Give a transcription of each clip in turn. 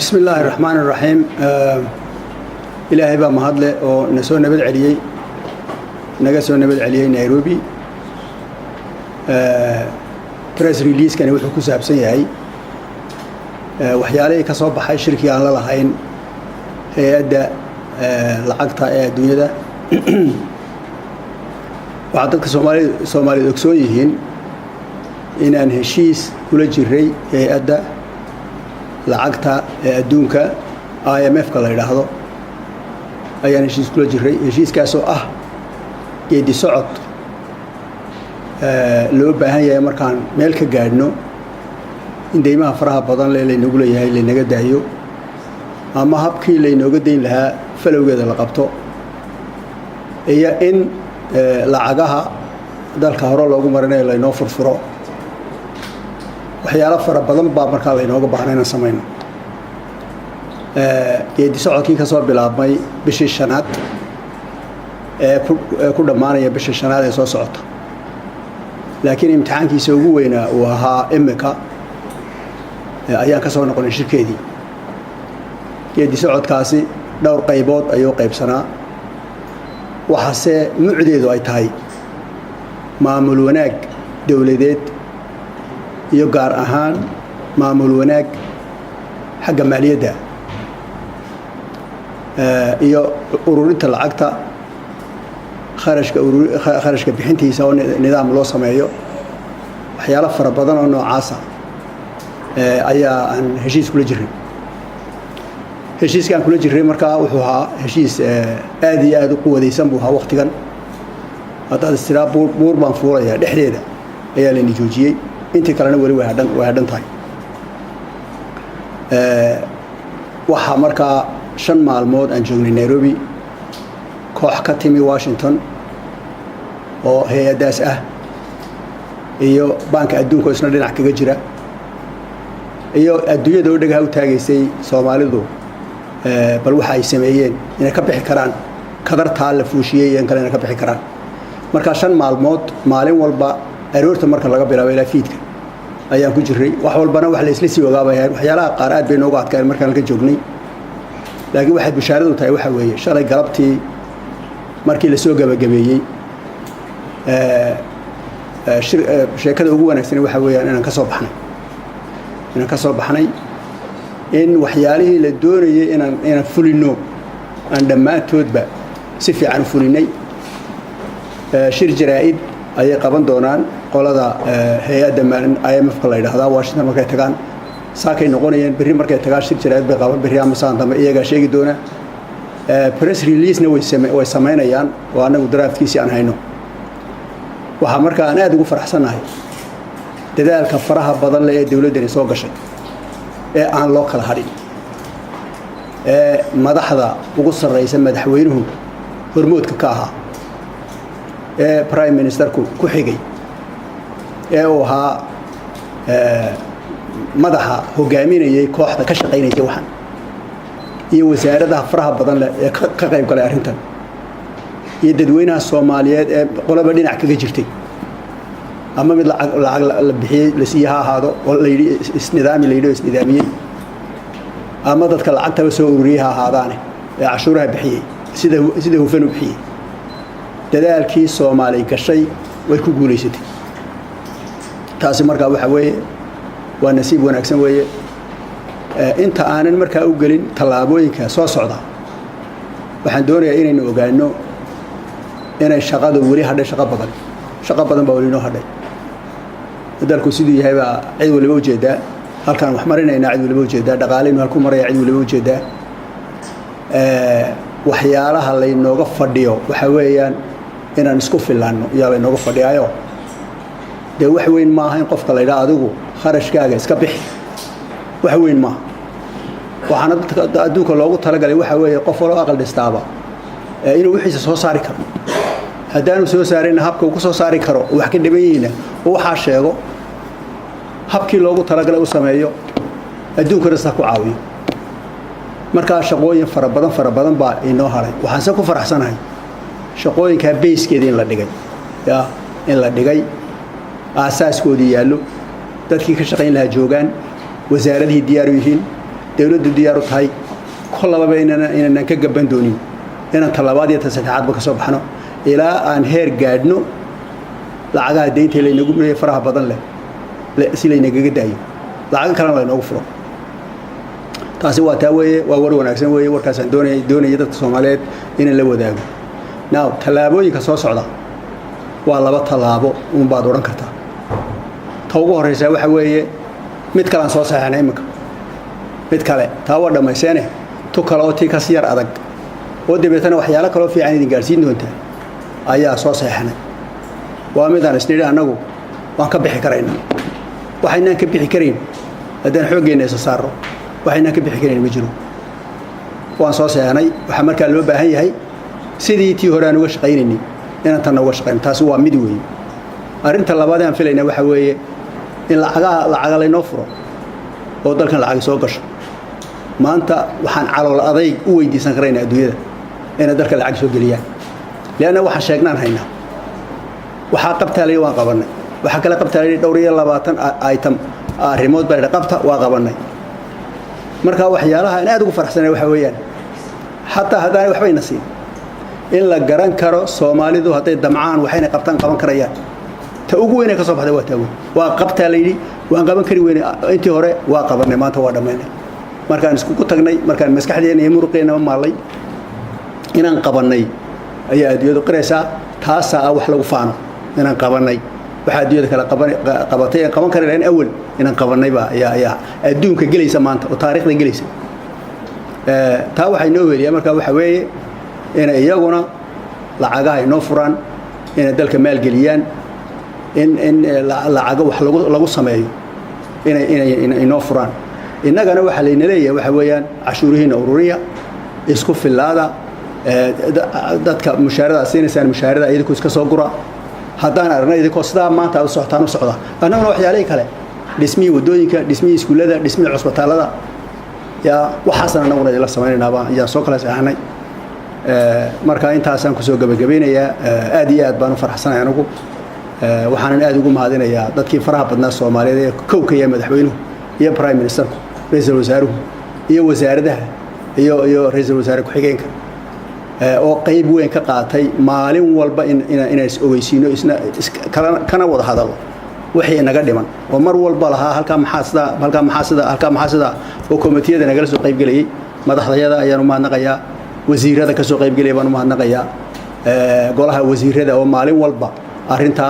بسم الله الرحمن الرحيم إلهي بقى مهدله ونسوي نبض عليه نجسوا نبض عليه نيروبي بريس ريليز كان يوحي كوساب سيئي وحيالي كصوب حي شركة على لهين هي أدى لعقتها الدنيا ده وعدك سومالي دكسويهين إن هشيس كل جري هي أدى lacagta adduunka IMF ka la yiraahdo ayaan heshiis kula jiray heshiiskaas oo ah geedi socod loo baahan yahay markaan meel ka gaadhno in deymaha faraha badan leeynagu leeyahay leeynaga daayo ama habkii leeynooga deyn lahaa falowgeeda la qabto iyo in lacagaha dalka hore loogu marinayo leeynoo furfuro waxyaalo fara badan baa markaa la inooga baahnayna sameeyno geedi socodkii ka soo bilaabmay bishii shanaad ku dhamaanaya bishii shanaad ee soo socota laakiin imtixaankiisa ugu weynaa uu ahaa imika ayaan ka soo noqonay shirkeedii geedi socodkaasi dhowr qaybood ayuu qaybsanaa waxaase mucdeedu ay tahay maamul wanaag dawladeed iyo gaar ahaan maamul wanaag xagga maaliyadda iyo ururinta lacagta kharashka bixintiisa oo nidaam loo sameeyo waxyaalo fara badan oo noocaas ayaa aan heshiis kula jiray heshiiskan kula jiray markaa wuxuu ahaa heshiis aad iyo aad u quwadaysan buu ahaa waqtigan hadda istira buur baan fuulaya dhexdeeda ayaa la joojiyay intii kalena wali way hadhan tahay waxa markaa 5 maalmood aan joognay Nairobi koox ka timi Washington oo hay'adaas ah iyo banka adduunka isna dhinac kaga jira iyo adduunyada oo dhagaha u taageysay Soomaalidu bal waxa ay sameeyeen inay ka bixi karaan kadarta la fuushiyay in kale ka bixi karaan marka 5 maalmood maalin walba aroorta marka laga bilaabo ilaa fiidka ayaan ku jiray wax walbana wax la isla sii ogaabayaan waxyaalaha qaar aad bay nooga adkaan markaan ka joognay laakiin waxa bishaaradu tahay waxa weeye shalay galabtii markii la soo gabagabeeyay sheekada ugu wanaagsan waxa weeyaan inaan ka soo baxnay in waxyaalihii la doonayay inaan fulino aan dhammaantoodba si fiican u fulinay shir jaraa'id ayay qaban doonaan qolada hay'adda IMF ka la yiraahdo Washington markay tagaan saakay noqonayeen bari markay tagaan shir jaraa'id bay qaban bari ama saan dambe iyaga sheegi doona press release na way sameynayaan oo anagu draftkiisi aan hayno waxa markaa aan aad ugu faraxsanahay dadaalka faraha badan leh ee dawladda soo gashay ee aan loo kala hadhin madaxda ugu sarreysa madaxweynuhu hormoodka ka ahaa prime minister ku xigay oo ahaa madaxa hogaaminayay kooxda ka shaqeynayay waxan iyo wasaaradaha faraha badan leh ee ka qayb galay arintan iyo dadweynaha Soomaaliyeed ee qolaba dhinac kaga jirtay ama mid lacag la bixiyay la siiha ahaado oo la yiri isnidaamiyay ama dadka lacagta soo ururiyaha ahaadaan ee cashuuraha bixiyay sida hufan u bixiyay dadaalkii Soomaali gashay way ku guuleysatay taasi markaa waxa weeye waa nasiib wanaagsan weeye inta aanan markaa u galin talaabooyinka soo socda waxaan doonayaa inaynu ogaano inay shaqadu wali hadhay shaqo badan baa wali noo hadhay dalku sidoo yahay baa cid waliba u jeedaa halkaan wax marinayna cid waliba u jeedaa dhaqaaleynu halku maraya cid waliba u jeedaa waxyaalaha la inooga fadhiyo waxa weeyaan inaan isku filaano yaa la inooga fadhiyayo de wax weyn ma aha in qofka la yiraahdo adigu kharashkaaga iska bixi wax weyn ma waxaana adduunka loogu talagalay waxa weeye qof walo aqal dhistaaba inuu wixiisa soo saari karo haddaanu soo saarayna habka uu ku soo saari karo wax ka dhiban yihiin oo waxa sheego habkii loogu talagalay uu sameeyo adduunka rasta ku caawiyo marka shaqooyin fara badan baa inoo haray waxaan se ku faraxsanahay shaqooyinka basekeeda in la dhigay asaaskoodii yaallo dadkii ka shaqeyn lahaa joogaan wasaaradihii diyaar u yihiin dawladdu diyaar u tahay kollaba inaan ka gaban doonin inaan talabaad iyo saddexaadba ka soo baxno ilaa aan heer gaadhno lacagaha deynta laynagu leeyahay faraha badan leh si laynagaga daayo lacag kalena laynoogu furo taasi waa taa weeye waa war wanaagsan weeye warkaasaan doonaya dadka Soomaaliyeed inaan la wadaago now tallaabooyinka soo socda waa laba tallaabo uun baad oran kartaa ta ugu horeysa waxa weeye mid kale aan soo saxaynay imika mid kale taa waa dhamayseene tu kale oo tii ka siyar adag oo dibeetana waxyaalo kale oo fiican idin gaarsiin doonta ayaa soo saxaynay waa midaan isnidhi anagu waan ka bixi karaynaa waxaynaan ka bixi karayn haddaan xooggeena isa saarno waxaynaan ka bixi karayn ma jiro waan soo saxaynay waxa markaa loo baahan yahay sidii tii hore aan uga shaqaynaynay inaan tan uga shaqayno taasi waa mid weeye arrinta labaad aan filaynaa waxa weeye in lacaga laynoo furo oo dalkan lacag soo gasho maanta waxaan calool adayg u weydiisan karaynaa adduunyada inay dalka lacag soo geliyaan leena waxa sheegnaan haynaa waxa qabtaalay waan qabanay waxa kala qabtaalay dhowr iyo 20 item arrimood baa qabta waa qabanay marka waxyaalaha aan aad ugu faraxsanahay waxa weeyaan hataa hadaan waxba inasiin in la garan karo Soomaalidu haday damcaan waxayna qabtaan qaban karayaan ta ugu weyn ee ka soo baxday waa taawo waa qabtaalay waan qaban kari weyn intii hore waa qabanay maanta waa dhameynay markaan isku ku tagnay markaan maskaxdeena iyo muruqeena maalay inaan qabanay ayaa adduunyadu qiraysaa taas wax lagu faano inaan qabanay waxa adduunyada kala qabatay aan qaban karin awal inaan qabanay ba ayaa adduunka gelaysa maanta oo taariikhda gelaysa taa waxay noo weeliyay marka waxa weeye in iyaguna lacagaha inoo furaan in dalka maal geliyaan in lacaga wax lagu sameeyo inay inoo furaan innagana waxa layna leeyahay waxa weeyaan cashuurihiina ururiya isku filaada dadka mushaarada siinaysan mushaarada idinku iska soo gura haddaan aragnay idinku sidaa maanta u socotaan u socda annaguna waxyaalaha kale dhismii wadooyinka dhismii iskuulada dhismii cusbitaalada ya waxaasna anaguna la sameeynaaba ayaa soo kala saxnay marka intaasaan ku soo gabagabeynayaa aad iyo aad baan u faraxsanahay anigu waxaan aad ugu mahadinayaa dadkii faraha badnaa Soomaaliyeed ee kowkaya madaxweynuhu iyo prime minister ra'iisul wasaaruhu iyo wasaaradaha iyo ra'iisul wasaare ku xigeenka oo qayb weyn ka qaatay maalin walba inay is ogeysiino isna kana wada hadalo wixii inaga dhiman oo mar walba lahaa halka maxaasida oo komitiyada naga soo qayb galay madaxdayada ayaan u mahadnaqayaa wasiirada ka soo qayb galay baan u mahadnaqayaa golaha wasiirada oo maalin walba arinta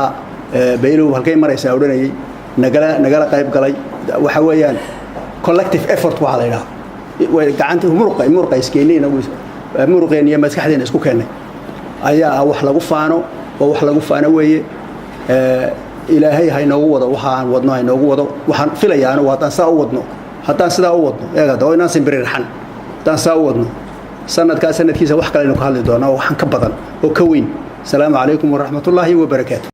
baylo halkay maraysaa oranayay nagala qayb galay waxa weeyaan collective effort waxa la yiraahdo way gacanta muruqa iskeenayna muruqeeniya maskaxdeena isku keenay ayaa wax lagu faano oo wax lagu faano weeye ilaahay haynagu wado waxaan wadno haynagu wado waxaan filayaa wadaan saa u wadno haddaan sidaa u wadno eega dawayna simbirixan haddaan saa u wadno sanadkiisa wax kale inuu ka hadli doonaa waxaan ka badan oo ka weyn salaamu calaykum waraxmatullaahi wabarakaatuh